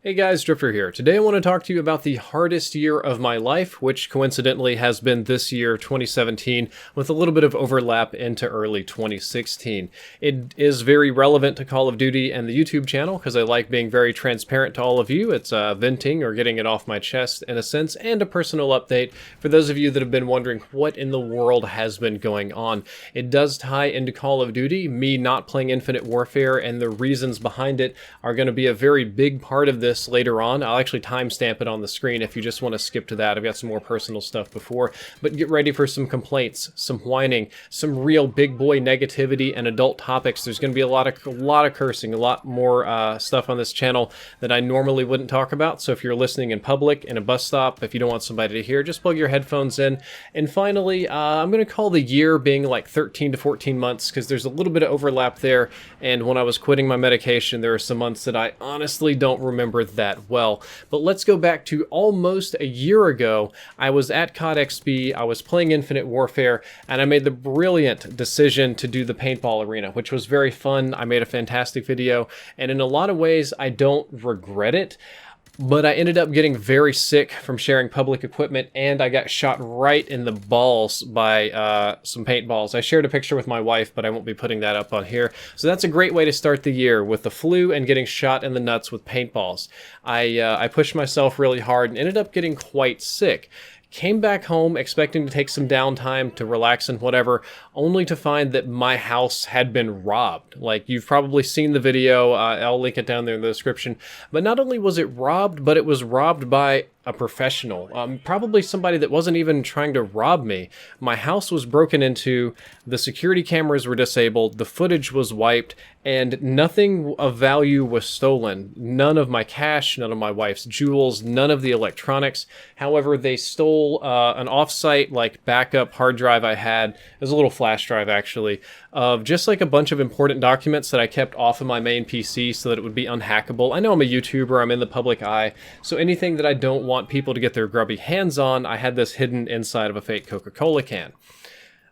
Hey guys, Drifter here. Today I want to talk to you about the hardest year of my life, which coincidentally has been this year, 2017, with a little bit of overlap into early 2016. It is very relevant to Call of Duty and the YouTube channel because I like being very transparent to all of you. It's venting or getting it off my chest in a sense, and a personal update for those of you that have been wondering what in the world has been going on. It does tie into Call of Duty. Me not playing Infinite Warfare and the reasons behind it are going to be a very big part of this later on. I'll actually timestamp it on the screen if you just want to skip to that. I've got some more personal stuff before, but get ready for some complaints, some whining, some real big boy negativity and adult topics. There's going to be a lot of cursing, a lot more stuff on this channel that I normally wouldn't talk about. So if you're listening in public, in a bus stop, if you don't want somebody to hear, just plug your headphones in. And finally, I'm going to call the year being like 13 to 14 months because there's a little bit of overlap there. And when I was quitting my medication, there are some months that I honestly don't remember that well. But let's go back to almost a year ago. I was at COD XP, I was playing Infinite Warfare, and I made the brilliant decision to do the paintball arena, which was very fun. I made a fantastic video, and in a lot of ways, I don't regret it. But I ended up getting very sick from sharing public equipment, and I got shot right in the balls by some paintballs. I shared a picture with my wife, but I won't be putting that up on here. So that's a great way to start the year, with the flu and getting shot in the nuts with paintballs. I pushed myself really hard and ended up getting quite sick. Came back home expecting to take some downtime to relax and whatever, only to find that my house had been robbed. Like, you've probably seen the video, I'll link it down there in the description. But not only was it robbed, but it was robbed by a professional. Probably somebody that wasn't even trying to rob me. My house was broken into, the security cameras were disabled, the footage was wiped, and nothing of value was stolen. None of my cash, none of my wife's jewels, none of the electronics. However, they stole an off-site like backup hard drive I had. It was a little flash drive actually, of just like a bunch of important documents that I kept off of my main PC so that it would be unhackable. I know I'm a YouTuber, I'm in the public eye, so anything that I don't want people to get their grubby hands on, I had this hidden inside of a fake Coca-Cola can.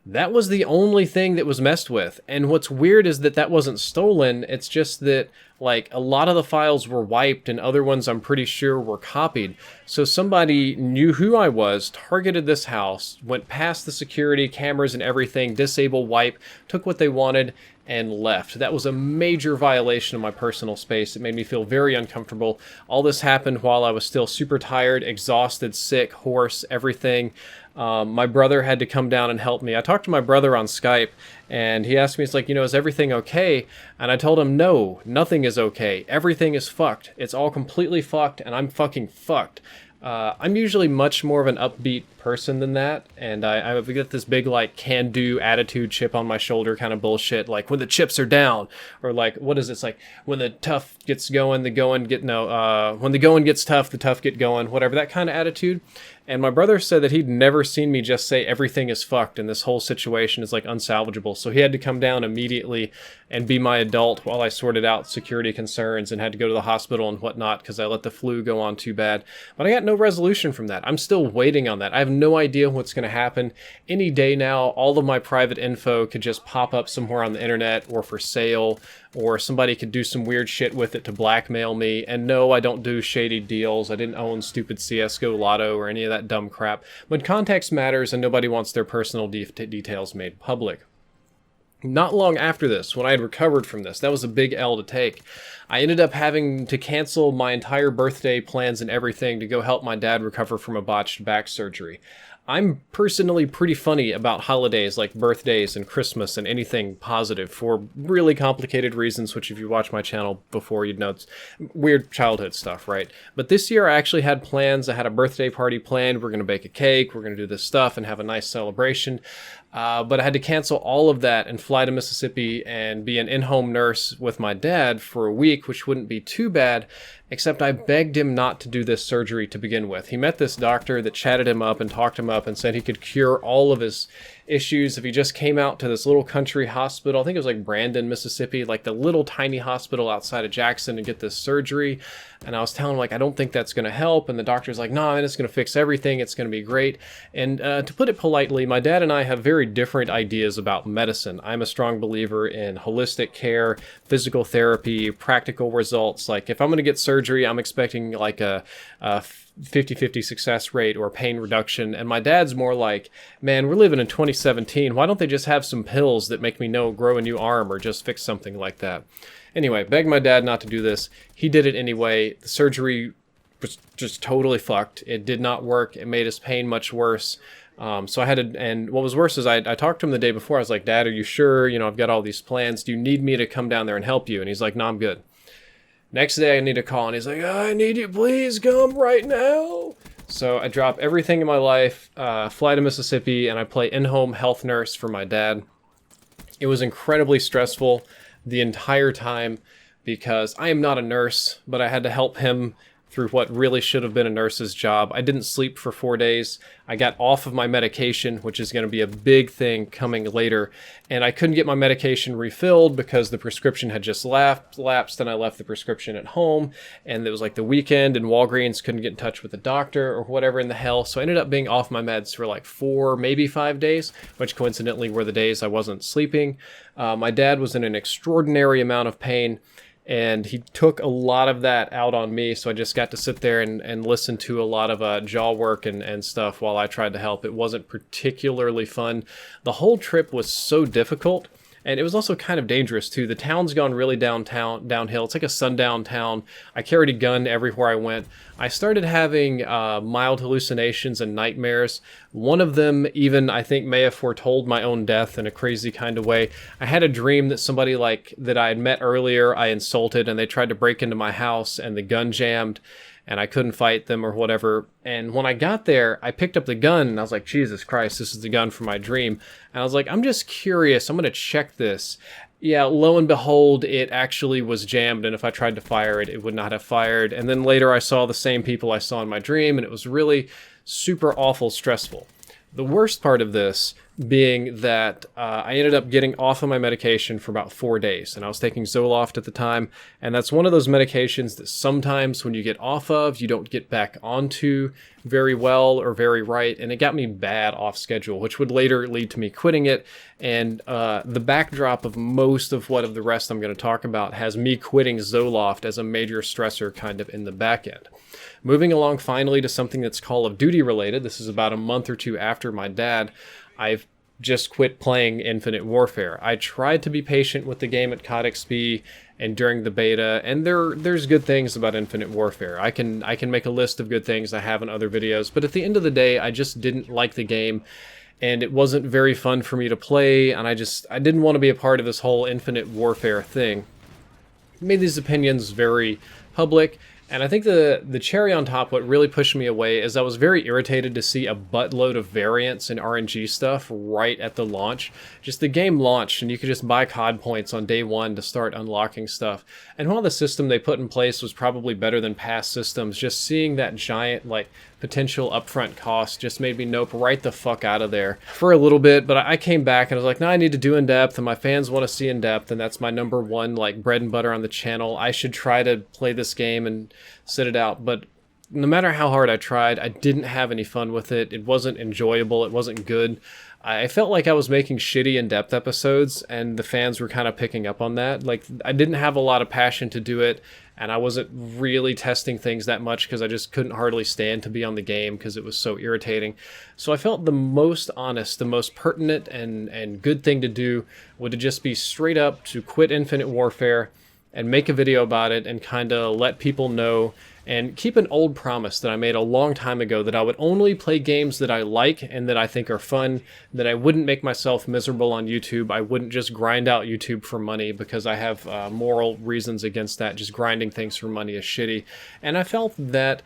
That was the only thing that was messed with. And what's weird is that that wasn't stolen. It's just that, like, a lot of the files were wiped and other ones I'm pretty sure were copied. So somebody knew who I was, targeted this house, went past the security cameras and everything, disable, wipe, took what they wanted, and left. That was a major violation of my personal space. It made me feel very uncomfortable. All this happened while I was still super tired, exhausted, sick, hoarse, everything. My brother had to come down and help me. I talked to my brother on Skype, and he asked me, it's like, you know, is everything okay? And I told him, no, nothing is okay. Everything is fucked. It's all completely fucked, and I'm fucking fucked. I'm usually much more of an upbeat person than that, and I get this big, like, can-do attitude, chip on my shoulder kind of bullshit, like, when the chips are down, or like, what is it? It's like, when the tough gets going, the going get, no, when the going gets tough, the tough get going, whatever, that kind of attitude. And my brother said that he'd never seen me just say everything is fucked and this whole situation is like unsalvageable. So he had to come down immediately and be my adult while I sorted out security concerns and had to go to the hospital and whatnot because I let the flu go on too bad. But I got no resolution from that. I'm still waiting on that. I have no idea what's going to happen. Any day now, all of my private info could just pop up somewhere on the internet or for sale, or somebody could do some weird shit with it to blackmail me. And no, I don't do shady deals. I didn't own stupid CSGO Lotto or any of that dumb crap. But context matters, and nobody wants their personal details made public. Not long after this, when I had recovered from this, that was a big L to take. I ended up having to cancel my entire birthday plans and everything to go help my dad recover from a botched back surgery. I'm personally pretty funny about holidays like birthdays and Christmas and anything positive for really complicated reasons, which if you watch my channel before, you'd know it's weird childhood stuff, right? But this year I actually had plans. I had a birthday party planned. We're going to bake a cake. We're going to do this stuff and have a nice celebration. But I had to cancel all of that and fly to Mississippi and be an in-home nurse with my dad for a week, which wouldn't be too bad, except I begged him not to do this surgery to begin with. He met this doctor that chatted him up and talked him up and said he could cure all of his issues, if he just came out to this little country hospital, I think it was like Brandon, Mississippi, like the little tiny hospital outside of Jackson, and get this surgery. And I was telling him, like, I don't think that's going to help. And the doctor's like, no, man, it's going to fix everything. It's going to be great. And to put it politely, my dad and I have very different ideas about medicine. I'm a strong believer in holistic care, physical therapy, practical results. Like, if I'm going to get surgery, I'm expecting like a 50-50 success rate or pain reduction. And my dad's more like, man, we're living in 2017. Why don't they just have some pills that make me grow a new arm or just fix something like that? Anyway, begged my dad not to do this. He did it anyway. The surgery was just totally fucked. It did not work. It made his pain much worse. So I had to, and what was worse is I talked to him the day before. I was like, Dad, are you sure? You know, I've got all these plans. Do you need me to come down there and help you? And he's like, no, I'm good. Next day I need a call, and he's like, I need you, please come right now. So I drop everything in my life, fly to Mississippi, and I play in-home health nurse for my dad. It was incredibly stressful the entire time because I am not a nurse, but I had to help him through what really should have been a nurse's job. I didn't sleep for 4 days. I got off of my medication, which is going to be a big thing coming later. And I couldn't get my medication refilled because the prescription had just lapsed, and I left the prescription at home. And it was like the weekend, and Walgreens couldn't get in touch with the doctor or whatever in the hell. So I ended up being off my meds for like 4, maybe 5 days, which coincidentally were the days I wasn't sleeping. My dad was in an extraordinary amount of pain, and he took a lot of that out on me, so I just got to sit there and listen to a lot of jaw work and stuff while I tried to help. It wasn't particularly fun. The whole trip was so difficult, and it was also kind of dangerous too. The town's gone really downhill. It's like a sundown town. I carried a gun everywhere I went. I started having mild hallucinations and nightmares. One of them even, I think, may have foretold my own death in a crazy kind of way. I had a dream that somebody that I had met earlier, I insulted, and they tried to break into my house, and the gun jammed, and I couldn't fight them or whatever. And when I got there, I picked up the gun, and I was like, Jesus Christ, this is the gun from my dream. And I was like, I'm just curious. I'm going to check this. Yeah, lo and behold, it actually was jammed, and if I tried to fire it, it would not have fired. And then later I saw the same people I saw in my dream, and it was really super awful stressful. The worst part of this being that I ended up getting off of my medication for about 4 days, and I was taking Zoloft at the time, and that's one of those medications that sometimes when you get off of, you don't get back onto very well or very right, and it got me bad off schedule, which would later lead to me quitting it. And the backdrop of most of the rest I'm going to talk about has me quitting Zoloft as a major stressor kind of in the back end. Moving along finally to something that's Call of Duty related. This is about a month or two after my dad. I've just quit playing Infinite Warfare. I tried to be patient with the game at COD XP and during the beta, and there's good things about Infinite Warfare. I can make a list of good things I have in other videos, but at the end of the day, I just didn't like the game, and it wasn't very fun for me to play, and I didn't want to be a part of this whole Infinite Warfare thing. Made these opinions very public. And I think the cherry on top, what really pushed me away, is I was very irritated to see a buttload of variants and RNG stuff right at the launch. Just the game launched, and you could just buy COD points on day one to start unlocking stuff. And while the system they put in place was probably better than past systems, just seeing that giant, potential upfront cost just made me nope right the fuck out of there for a little bit. But I came back and I was like, no, I need to do in-depth, and my fans want to see in-depth, and that's my number one bread and butter on the channel. I should try to play this game and sit it out. But no matter how hard I tried, I didn't have any fun with it. It wasn't enjoyable. It wasn't good. I felt like I was making shitty in-depth episodes, and the fans were kind of picking up on that. I didn't have a lot of passion to do it, and I wasn't really testing things that much because I just couldn't hardly stand to be on the game because it was so irritating. So I felt the most honest, the most pertinent and good thing to do would to just be straight up to quit Infinite Warfare and make a video about it and kind of let people know and keep an old promise that I made a long time ago, that I would only play games that I like and that I think are fun, that I wouldn't make myself miserable on YouTube. I wouldn't just grind out YouTube for money, because I have moral reasons against that. Just grinding things for money is shitty. And I felt that,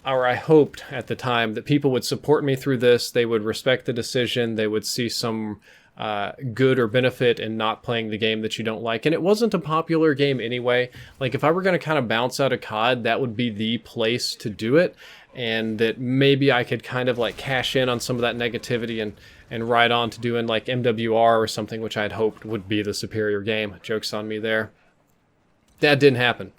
or I hoped at the time, that people would support me through this. They would respect the decision. They would see some good or benefit in not playing the game that you don't like. And it wasn't a popular game anyway. Like, if I were going to kind of bounce out of COD, that would be the place to do it. And that maybe I could kind of like cash in on some of that negativity and ride on to doing like MWR or something, which I'd hoped would be the superior game. Joke's on me there. That didn't happen.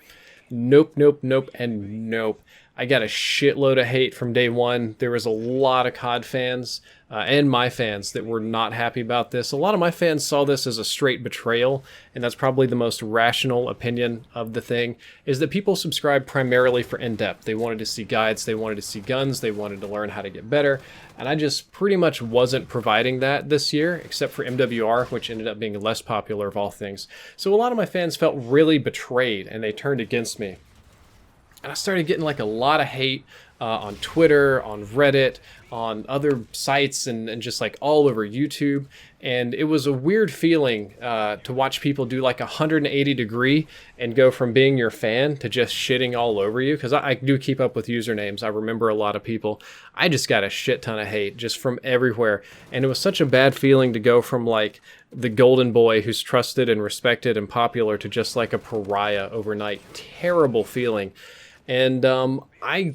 Nope, nope, nope, and nope. I got a shitload of hate from day one. There was a lot of COD fans and my fans that were not happy about this. A lot of my fans saw this as a straight betrayal, and that's probably the most rational opinion of the thing, is that people subscribe primarily for in-depth. They wanted to see guides, they wanted to see guns, they wanted to learn how to get better, and I just pretty much wasn't providing that this year, except for MWR, which ended up being less popular of all things. So a lot of my fans felt really betrayed, and they turned against me. And I started getting like a lot of hate on Twitter, on Reddit, on other sites, and just like all over YouTube. And it was a weird feeling to watch people do like 180 degree and go from being your fan to just shitting all over you. Because I do keep up with usernames. I remember a lot of people. I just got a shit ton of hate just from everywhere. And it was such a bad feeling to go from like the golden boy who's trusted and respected and popular to just like a pariah overnight. Terrible feeling. And I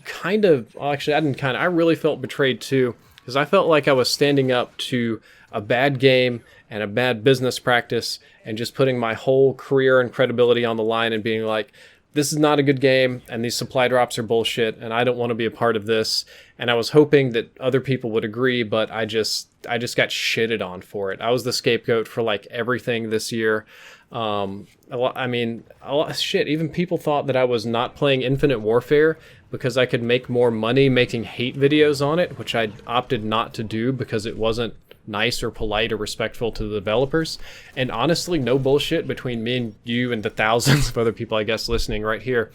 really felt betrayed too, because I felt like I was standing up to a bad game and a bad business practice and just putting my whole career and credibility on the line and being like, this is not a good game and these supply drops are bullshit and I don't want to be a part of this. And I was hoping that other people would agree, but I just got shitted on for it. I was the scapegoat for like everything this year. A lot of shit. Even people thought that I was not playing Infinite Warfare because I could make more money making hate videos on it, which I opted not to do because it wasn't nice or polite or respectful to the developers. And honestly, no bullshit, between me and you and the thousands of other people, I guess, listening right here,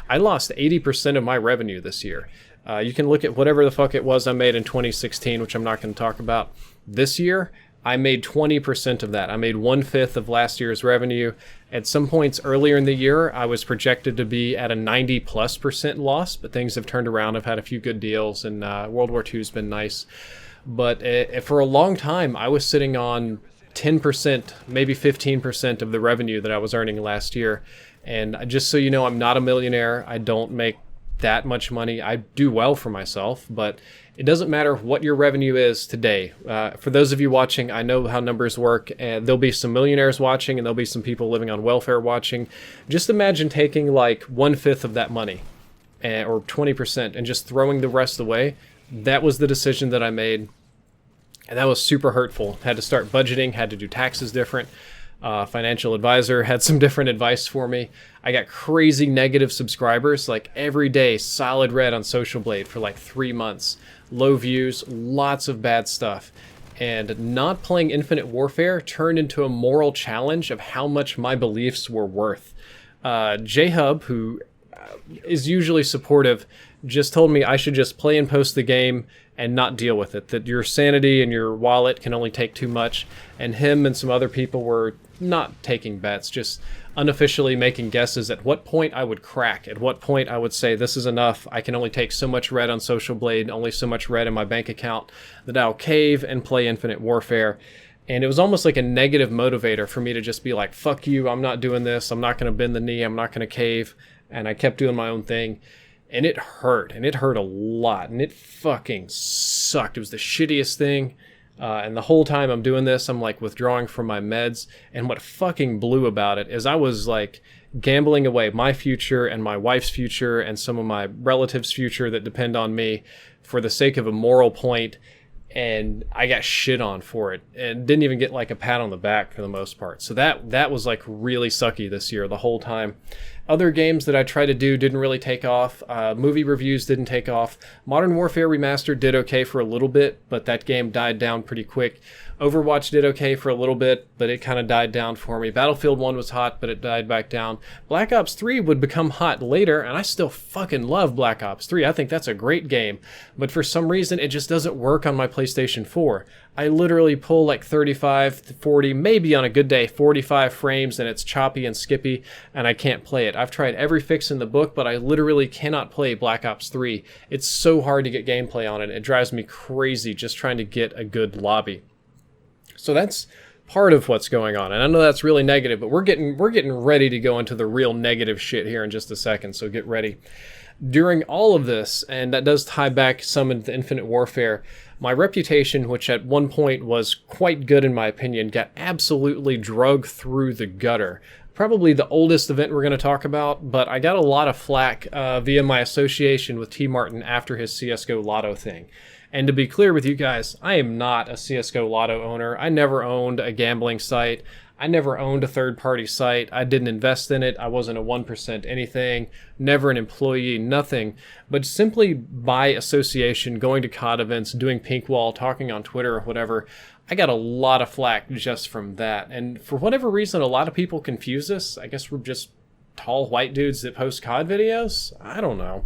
I lost 80% of my revenue this year. You can look at whatever the fuck it was I made in 2016, which I'm not going to talk about. This year, I made 20% of that. I made 1/5 of last year's revenue. At some points earlier in the year, I was projected to be at a 90+% loss, but things have turned around. I've had a few good deals, and World War II has been nice. But for a long time, I was sitting on 10%, maybe 15% of the revenue that I was earning last year. And just so you know, I'm not a millionaire. I don't make that much money. I do well for myself, but it doesn't matter what your revenue is today. For those of you watching, I know how numbers work, and there'll be some millionaires watching and there'll be some people living on welfare watching. Just imagine taking like 1/5 of that money or 20% and just throwing the rest away. That was the decision that I made, and that was super hurtful. Had to start budgeting, had to do taxes different. Financial advisor had some different advice for me. I got crazy negative subscribers, like every day, solid red on Social Blade for like 3 months. Low views, lots of bad stuff. And not playing Infinite Warfare turned into a moral challenge of how much my beliefs were worth. J-Hub, who is usually supportive, just told me I should just play and post the game and not deal with it, that your sanity and your wallet can only take too much. And him and some other people were not taking bets, just unofficially making guesses at what point I would crack, at what point I would say, this is enough, I can only take so much red on Social Blade, only so much red in my bank account, that I'll cave and play Infinite Warfare. And it was almost like a negative motivator for me to just be like, fuck you, I'm not doing this, I'm not going to bend the knee, I'm not going to cave. And I kept doing my own thing. And it hurt a lot, and it fucking sucked. It was the shittiest thing. And the whole time I'm doing this, I'm like withdrawing from my meds. And what fucking blew about it is I was like gambling away my future and my wife's future and some of my relatives' future that depend on me for the sake of a moral point. And I got shit on for it and didn't even get like a pat on the back for the most part. So that was like really sucky this year the whole time. Other games that I tried to do didn't really take off. Movie reviews didn't take off. Modern Warfare Remastered did okay for a little bit, but that game died down pretty quick. Overwatch did okay for a little bit, but it kind of died down for me. Battlefield 1 was hot, but it died back down. Black Ops 3 would become hot later, and I still fucking love Black Ops 3. I think that's a great game, but for some reason, it just doesn't work on my PlayStation 4. I literally pull like 35 to 40, maybe on a good day, 45 frames, and it's choppy and skippy, and I can't play it. I've tried every fix in the book, but I literally cannot play Black Ops 3. It's so hard to get gameplay on it. It drives me crazy just trying to get a good lobby. So that's part of what's going on. And I know that's really negative, but we're getting ready to go into the real negative shit here in just a second, so get ready. During all of this, and that does tie back some into Infinite Warfare, my reputation, which at one point was quite good in my opinion, got absolutely drugged through the gutter. Probably the oldest event we're going to talk about, but I got a lot of flack via my association with T. Martin after his CSGO Lotto thing. And to be clear with you guys, I am not a CSGO Lotto owner. I never owned a gambling site. I never owned a third-party site. I didn't invest in it. I wasn't a 1% anything, never an employee, nothing. But simply by association, going to COD events, doing pink wall, talking on Twitter or whatever, I got a lot of flack just from that. And for whatever reason, a lot of people confuse us. I guess we're just tall white dudes that post COD videos? I don't know.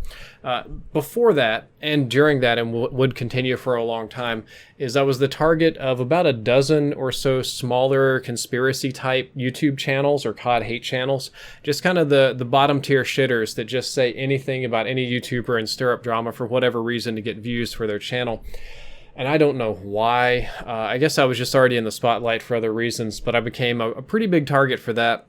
Before that, and during that, and would continue for a long time, is I was the target of about a dozen or so smaller conspiracy type YouTube channels or COD hate channels. Just kind of the bottom tier shitters that just say anything about any YouTuber and stir up drama for whatever reason to get views for their channel. And I don't know why. I guess I was just already in the spotlight for other reasons, but I became a pretty big target for that.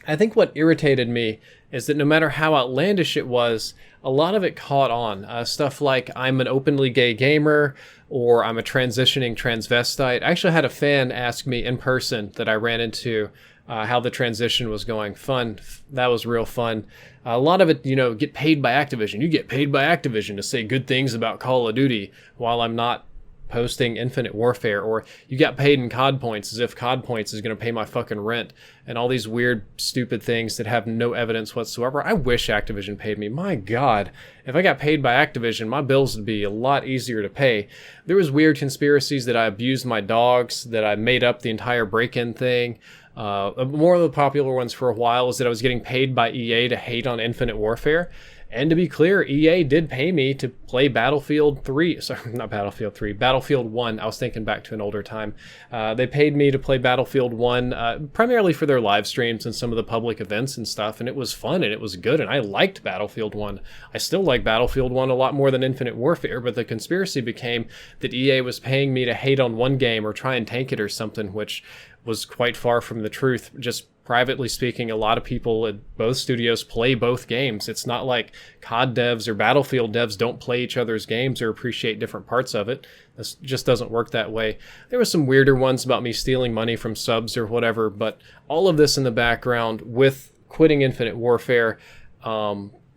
I think what irritated me is that no matter how outlandish it was, a lot of it caught on. Stuff like I'm an openly gay gamer, or I'm a transitioning transvestite. I actually had a fan ask me in person that I ran into how the transition was going. Fun. That was real fun. A lot of it, get paid by Activision. You get paid by Activision to say good things about Call of Duty while I'm not posting Infinite Warfare, or you got paid in COD points as if COD points is going to pay my fucking rent, and all these weird, stupid things that have no evidence whatsoever. I wish Activision paid me. My God, if I got paid by Activision, my bills would be a lot easier to pay. There was weird conspiracies that I abused my dogs, that I made up the entire break-in thing. More of the popular ones for a while was that I was getting paid by EA to hate on Infinite Warfare. And to be clear, EA did pay me to play Battlefield 3. Sorry, not Battlefield 3. Battlefield 1. I was thinking back to an older time. They paid me to play Battlefield 1 primarily for their live streams and some of the public events and stuff. And it was fun and it was good. And I liked Battlefield 1. I still like Battlefield 1 a lot more than Infinite Warfare. But the conspiracy became that EA was paying me to hate on one game or try and tank it or something, which was quite far from the truth. Just privately speaking, a lot of people at both studios play both games. It's not like COD devs or Battlefield devs don't play each other's games or appreciate different parts of it. This just doesn't work that way. There were some weirder ones about me stealing money from subs or whatever, but all of this in the background with quitting Infinite Warfare,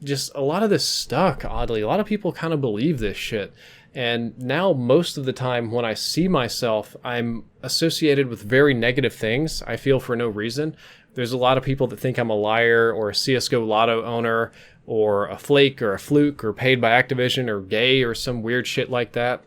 just a lot of this stuck, oddly. A lot of people kind of believe this shit. And now most of the time when I see myself, I'm associated with very negative things, I feel, for no reason. There's a lot of people that think I'm a liar or a CSGO Lotto owner or a flake or a fluke or paid by Activision or gay or some weird shit like that.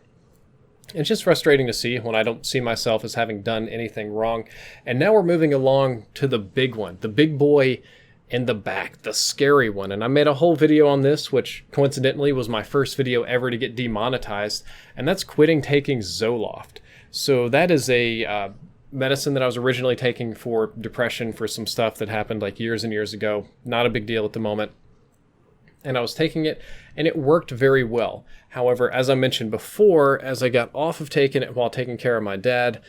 It's just frustrating to see when I don't see myself as having done anything wrong. And now we're moving along to the big one, the big boy in the back, the scary one. And I made a whole video on this, which coincidentally was my first video ever to get demonetized, and that's quitting taking Zoloft. So that is a medicine that I was originally taking for depression for some stuff that happened like years and years ago. Not a big deal at the moment. And I was taking it, and it worked very well. However, as I mentioned before, as I got off of taking it while taking care of my dad,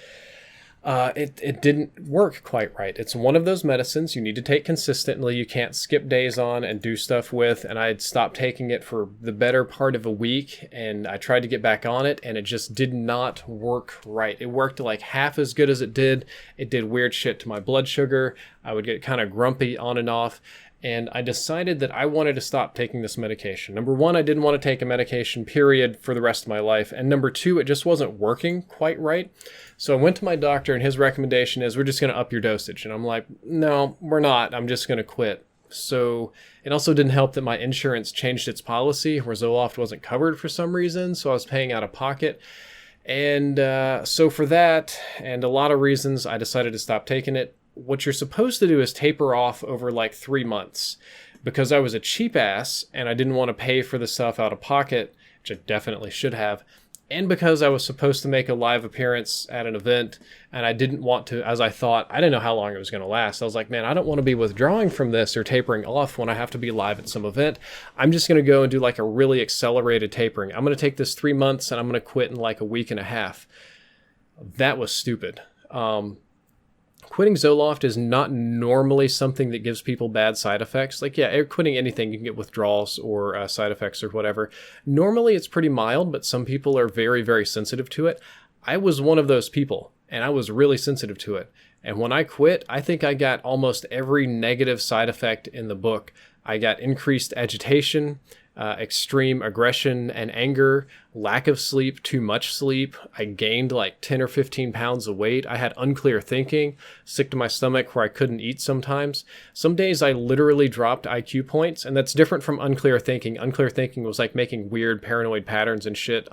it didn't work quite right. It's one of those medicines you need to take consistently. You can't skip days on and do stuff with. And I had stopped taking it for the better part of a week, and I tried to get back on it, and it just did not work right. It worked like half as good as it did. It did weird shit to my blood sugar. I would get kind of grumpy on and off. And I decided that I wanted to stop taking this medication. Number one, I didn't want to take a medication, period, for the rest of my life. And number two, it just wasn't working quite right. So I went to my doctor, and his recommendation is, we're just going to up your dosage. And I'm like, no, we're not. I'm just going to quit. So it also didn't help that my insurance changed its policy, where Zoloft wasn't covered for some reason. So I was paying out of pocket. And so for that, and a lot of reasons, I decided to stop taking it. What you're supposed to do is taper off over like 3 months. Because I was a cheap ass and I didn't want to pay for the stuff out of pocket, which I definitely should have, and because I was supposed to make a live appearance at an event and I didn't want to, as I thought, I didn't know how long it was going to last. I was like, man, I don't want to be withdrawing from this or tapering off when I have to be live at some event. I'm just going to go and do like a really accelerated tapering. I'm going to take this 3 months and I'm going to quit in like a week and a half. that was stupid. Quitting Zoloft is not normally something that gives people bad side effects. Like, yeah, quitting anything, you can get withdrawals or side effects or whatever. Normally, it's pretty mild, but some people are very, very sensitive to it. I was one of those people, and I was really sensitive to it. And when I quit, I think I got almost every negative side effect in the book. I got increased agitation, extreme aggression and anger, lack of sleep, too much sleep. I gained like 10 or 15 pounds of weight. I had unclear thinking, sick to my stomach where I couldn't eat sometimes. Some days I literally dropped IQ points, and that's different from unclear thinking. Unclear thinking was like making weird paranoid patterns and shit.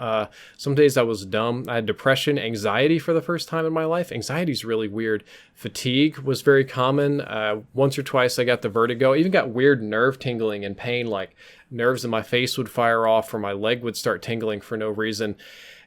Some days I was dumb. I had depression, anxiety for the first time in my life. Anxiety is really weird. Fatigue was very common. Once or twice I got the vertigo. I even got weird nerve tingling and pain, like nerves in my face would fire off or my leg would start tingling for no reason.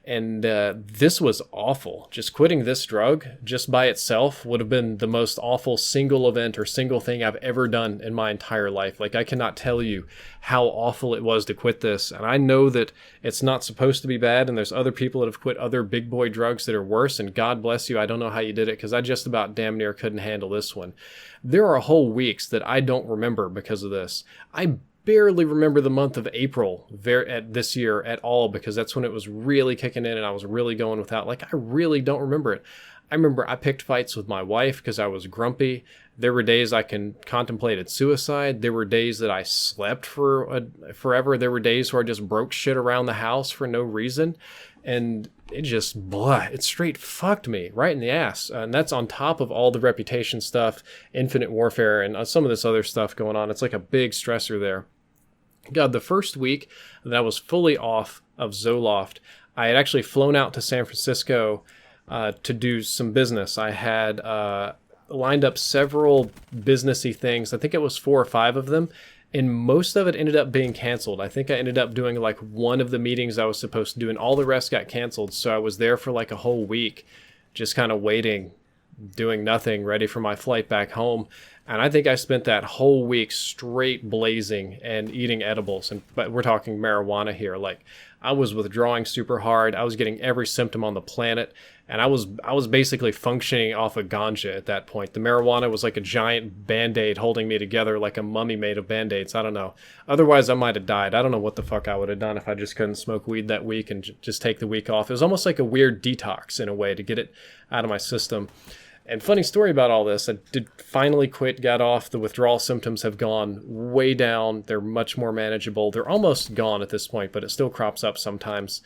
And this was awful. Just quitting this drug just by itself would have been the most awful single event or single thing I've ever done in my entire life. Like, I cannot tell you how awful it was to quit this. And I know that it's not supposed to be bad, and there's other people that have quit other big boy drugs that are worse, and God bless you. I don't know how you did it, because I just about damn near couldn't handle this one. There are whole weeks that I don't remember because of this. I barely remember the month of April this year at all, because that's when it was really kicking in and I was really going without. Like, I really don't remember it. I remember I picked fights with my wife because I was grumpy. There were days I contemplated suicide. There were days that I slept for forever. There were days where I just broke shit around the house for no reason. And it just, it straight fucked me right in the ass. And that's on top of all the reputation stuff, Infinite Warfare, and some of this other stuff going on. It's like a big stressor there. God, the first week that I was fully off of Zoloft, I had actually flown out to San Francisco to do some business. I had lined up several businessy things. I think it was 4 or 5 of them, and most of it ended up being canceled. I think I ended up doing like one of the meetings I was supposed to do, and all the rest got canceled. So I was there for like a whole week, just kind of waiting, doing nothing, ready for my flight back home. And I think I spent that whole week straight blazing and eating edibles. But we're talking marijuana here. Like, I was withdrawing super hard. I was getting every symptom on the planet. And I was basically functioning off of ganja at that point. The marijuana was like a giant Band-Aid holding me together, like a mummy made of Band-Aids. I don't know. Otherwise, I might have died. I don't know what the fuck I would have done if I just couldn't smoke weed that week and just take the week off. It was almost like a weird detox in a way to get it out of my system. And funny story about all this, I did finally quit, got off. The withdrawal symptoms have gone way down. They're much more manageable. They're almost gone at this point, but it still crops up sometimes.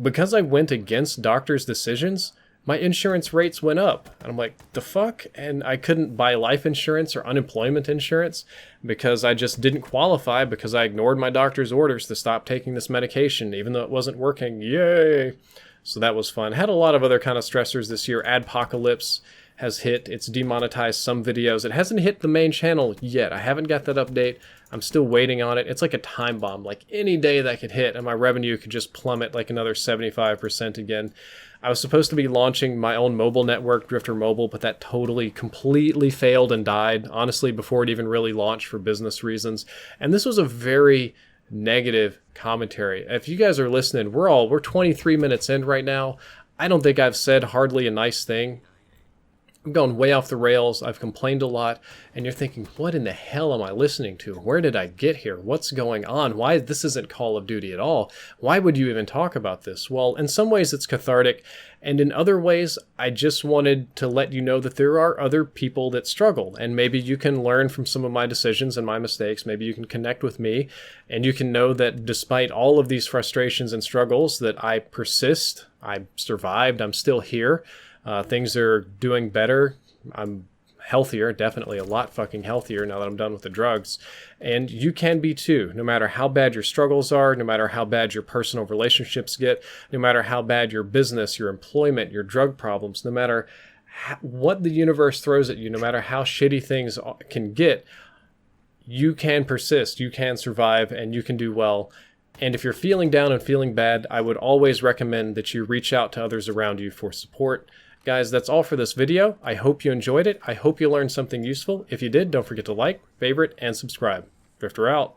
Because I went against doctors' decisions, my insurance rates went up. And I'm like, the fuck? And I couldn't buy life insurance or unemployment insurance because I just didn't qualify, because I ignored my doctor's orders to stop taking this medication, even though it wasn't working. Yay! So that was fun. Had a lot of other kind of stressors this year. Adpocalypse has hit. It's demonetized some videos. It hasn't hit the main channel yet. I haven't got that update. I'm still waiting on it. It's like a time bomb. Like, any day that could hit and my revenue could just plummet like another 75% again. I was supposed to be launching my own mobile network, Drifter Mobile, but that totally, completely failed and died, honestly, before it even really launched for business reasons. And this was a very negative commentary. If you guys are listening, we're 23 minutes in right now. I don't think I've said hardly a nice thing. I'm going way off the rails. I've complained a lot, and you're thinking, what in the hell am I listening to? Where did I get here? What's going on? Why this isn't Call of Duty at all? Why would you even talk about this? Well, in some ways it's cathartic, and in other ways I just wanted to let you know that there are other people that struggle, and maybe you can learn from some of my decisions and my mistakes. Maybe you can connect with me, and you can know that despite all of these frustrations and struggles, that I persist, I survived, I'm still here. Things are doing better. I'm healthier, definitely a lot fucking healthier now that I'm done with the drugs. And you can be too, no matter how bad your struggles are, no matter how bad your personal relationships get, no matter how bad your business, your employment, your drug problems, no matter what the universe throws at you, no matter how shitty things can get, you can persist, you can survive, and you can do well. And if you're feeling down and feeling bad, I would always recommend that you reach out to others around you for support. Guys, that's all for this video. I hope you enjoyed it. I hope you learned something useful. If you did, don't forget to like, favorite, and subscribe. Drifter out.